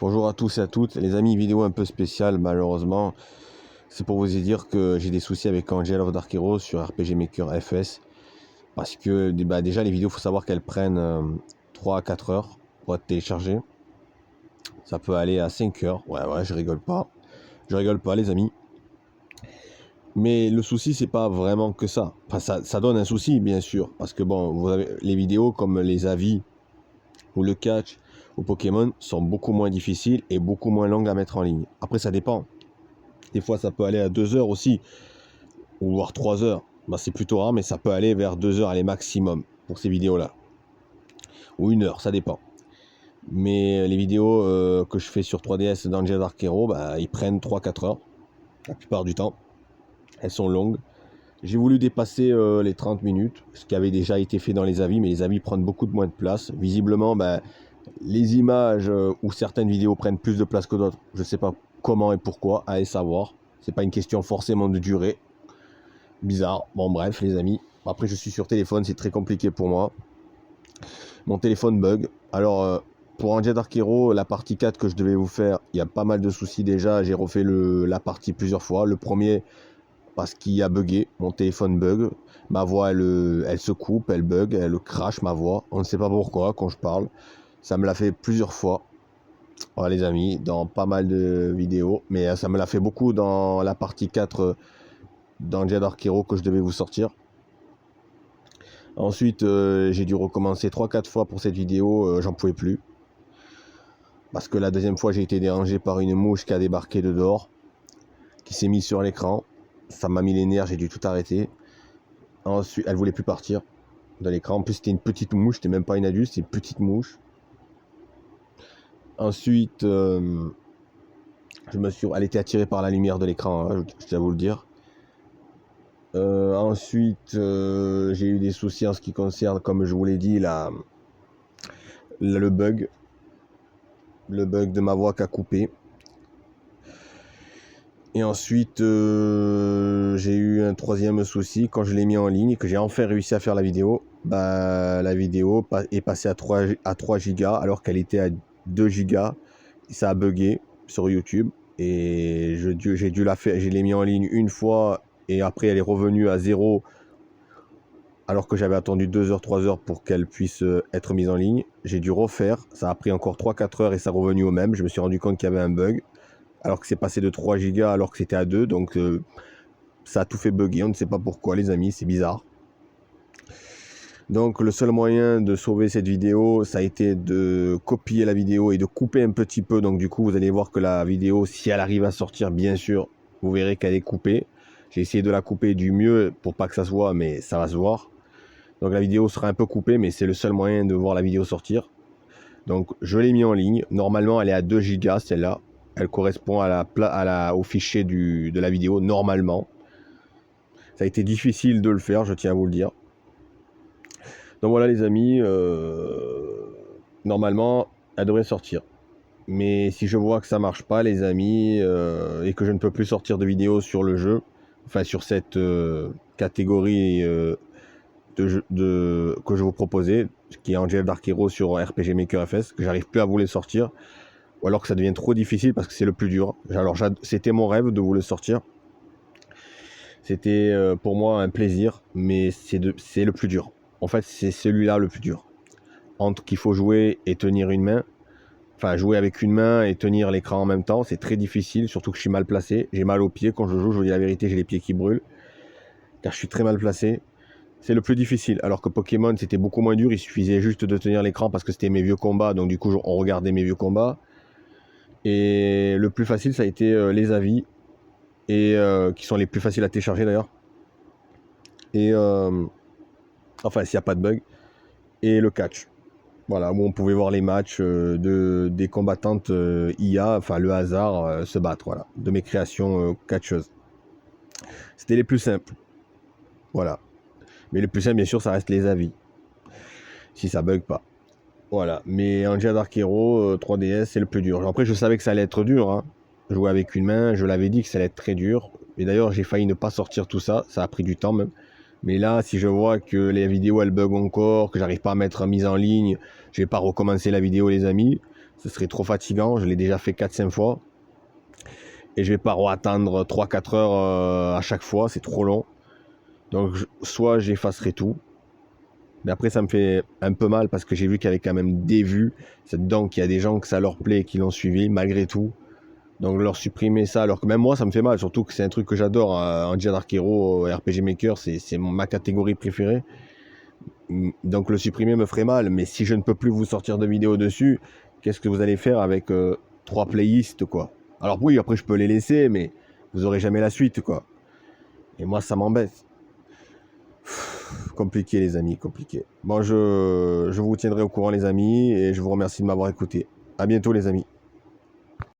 Bonjour à tous et à toutes, les amis, vidéo un peu spéciale malheureusement. C'est pour vous dire que j'ai des soucis avec Angel of Dark Heroes sur RPG Maker FS. Parce que déjà les vidéos, il faut savoir qu'elles prennent 3 à 4 heures pour être téléchargées. Ça peut aller à 5 heures, ouais, je rigole pas. Je rigole pas les amis. Mais le souci c'est pas vraiment que ça. Enfin, ça donne un souci bien sûr. Parce que bon, vous avez les vidéos comme les avis ou le catch ou Pokémon sont beaucoup moins difficiles et beaucoup moins longues à mettre en ligne. Après ça dépend. Des fois ça peut aller à 2 heures aussi, ou voire 3 heures. Bah, c'est plutôt rare, mais ça peut aller vers 2 heures les maximum pour ces vidéos là. Ou 1 heure, ça dépend. Mais les vidéos que je fais sur 3DS d'Angel Dark Hero, bah, ils prennent 3-4 heures la plupart du temps. Elles sont longues. J'ai voulu dépasser les 30 minutes, ce qui avait déjà été fait dans les avis, mais les avis prennent beaucoup de moins de place. Visiblement, bah, les images ou certaines vidéos prennent plus de place que d'autres. Je ne sais pas comment et pourquoi, allez savoir. C'est pas une question forcément de durée. Bizarre. Bon bref les amis. Après je suis sur téléphone, c'est très compliqué pour moi. Mon téléphone bug. Alors pour Angel Dark Hero, la partie 4 que je devais vous faire, il y a pas mal de soucis déjà. J'ai refait la partie plusieurs fois. Le premier parce qu'il a bugué. Mon téléphone bug. Ma voix elle se coupe, elle bug, elle crache ma voix. On ne sait pas pourquoi quand je parle. Ça me l'a fait plusieurs fois. Voilà les amis, dans pas mal de vidéos. Mais ça me l'a fait beaucoup dans la partie 4 d'Angel Dark Hero que je devais vous sortir. Ensuite, j'ai dû recommencer 3-4 fois pour cette vidéo, j'en pouvais plus. Parce que la deuxième fois, j'ai été dérangé par une mouche qui a débarqué de dehors, qui s'est mise sur l'écran. Ça m'a mis les nerfs, j'ai dû tout arrêter. Ensuite, elle voulait plus partir de l'écran. En plus, c'était une petite mouche, c'était même pas une adulte, c'était une petite mouche. Ensuite, elle était attirée par la lumière de l'écran, hein, je tiens à vous le dire. Ensuite, j'ai eu des soucis en ce qui concerne, comme je vous l'ai dit, le bug de ma voix qui a coupé. Et ensuite, j'ai eu un troisième souci quand je l'ai mis en ligne, que j'ai enfin réussi à faire la vidéo. Bah, la vidéo est passée à 3 gigas alors qu'elle était à 2 gigas. Ça a bugué sur YouTube et j'ai dû la faire. Je l'ai mis en ligne une fois et après elle est revenue à 0 alors que j'avais attendu 2 heures, 3 heures pour qu'elle puisse être mise en ligne. J'ai dû refaire, ça a pris encore 3-4 heures et ça est revenu au même. Je me suis rendu compte qu'il y avait un bug, alors que c'est passé de 3 gigas alors que c'était à 2, donc ça a tout fait bugger, on ne sait pas pourquoi les amis, c'est bizarre. Donc le seul moyen de sauver cette vidéo, ça a été de copier la vidéo et de couper un petit peu. Donc du coup, vous allez voir que la vidéo, si elle arrive à sortir, bien sûr, vous verrez qu'elle est coupée. J'ai essayé de la couper du mieux pour pas que ça se voit, mais ça va se voir. Donc la vidéo sera un peu coupée, mais c'est le seul moyen de voir la vidéo sortir. Donc je l'ai mis en ligne. Normalement, elle est à 2 gigas celle-là. Elle correspond au fichier de la vidéo, normalement. Ça a été difficile de le faire, je tiens à vous le dire. Donc voilà les amis, normalement elle devrait sortir. Mais si je vois que ça marche pas les amis, et que je ne peux plus sortir de vidéos sur le jeu, enfin sur cette catégorie que je vous proposais, qui est Angel Dark Hero sur RPG Maker FS, que j'arrive plus à vous les sortir, ou alors que ça devient trop difficile parce que c'est le plus dur. Alors c'était mon rêve de vous le sortir. C'était pour moi un plaisir, mais c'est le plus dur. En fait, c'est celui-là le plus dur. Entre qu'il faut jouer et tenir une main, enfin jouer avec une main et tenir l'écran en même temps, c'est très difficile, surtout que je suis mal placé. J'ai mal aux pieds quand je joue, je vous dis la vérité, j'ai les pieds qui brûlent, car je suis très mal placé. C'est le plus difficile, alors que Pokémon c'était beaucoup moins dur, il suffisait juste de tenir l'écran parce que c'était mes vieux combats, donc du coup on regardait mes vieux combats. Et le plus facile ça a été les avis, et qui sont les plus faciles à télécharger d'ailleurs. Et enfin s'il n'y a pas de bug. Et le catch. Voilà, où on pouvait voir les matchs des combattantes IA, enfin le hasard, se battre, voilà, de mes créations catcheuses. C'était les plus simples. Voilà. Mais le plus simple, bien sûr, ça reste les avis. Si ça bug pas. Voilà. Mais Angel Dark Hero 3DS, c'est le plus dur. Après, je savais que ça allait être dur, hein. Jouer avec une main, je l'avais dit que ça allait être très dur. Et d'ailleurs, j'ai failli ne pas sortir tout ça. Ça a pris du temps même. Mais là, si je vois que les vidéos elles bug encore, que j'arrive pas à mettre mise en ligne, je vais pas recommencer la vidéo les amis. Ce serait trop fatigant, je l'ai déjà fait 4-5 fois. Et je vais pas attendre 3-4 heures à chaque fois, c'est trop long. Donc soit j'effacerai tout. Mais après ça me fait un peu mal parce que j'ai vu qu'il y avait quand même des vues. Donc il y a des gens que ça leur plaît et qui l'ont suivi malgré tout. Donc leur supprimer ça, alors que même moi ça me fait mal, surtout que c'est un truc que j'adore en Jet Dark Hero, RPG Maker, c'est ma catégorie préférée. Donc le supprimer me ferait mal, mais si je ne peux plus vous sortir de vidéos dessus, qu'est-ce que vous allez faire avec 3 playlists quoi? Alors oui, après je peux les laisser, mais vous aurez jamais la suite quoi. Et moi ça m'embête. Compliqué les amis, compliqué. Bon, je vous tiendrai au courant les amis, et je vous remercie de m'avoir écouté. À bientôt les amis.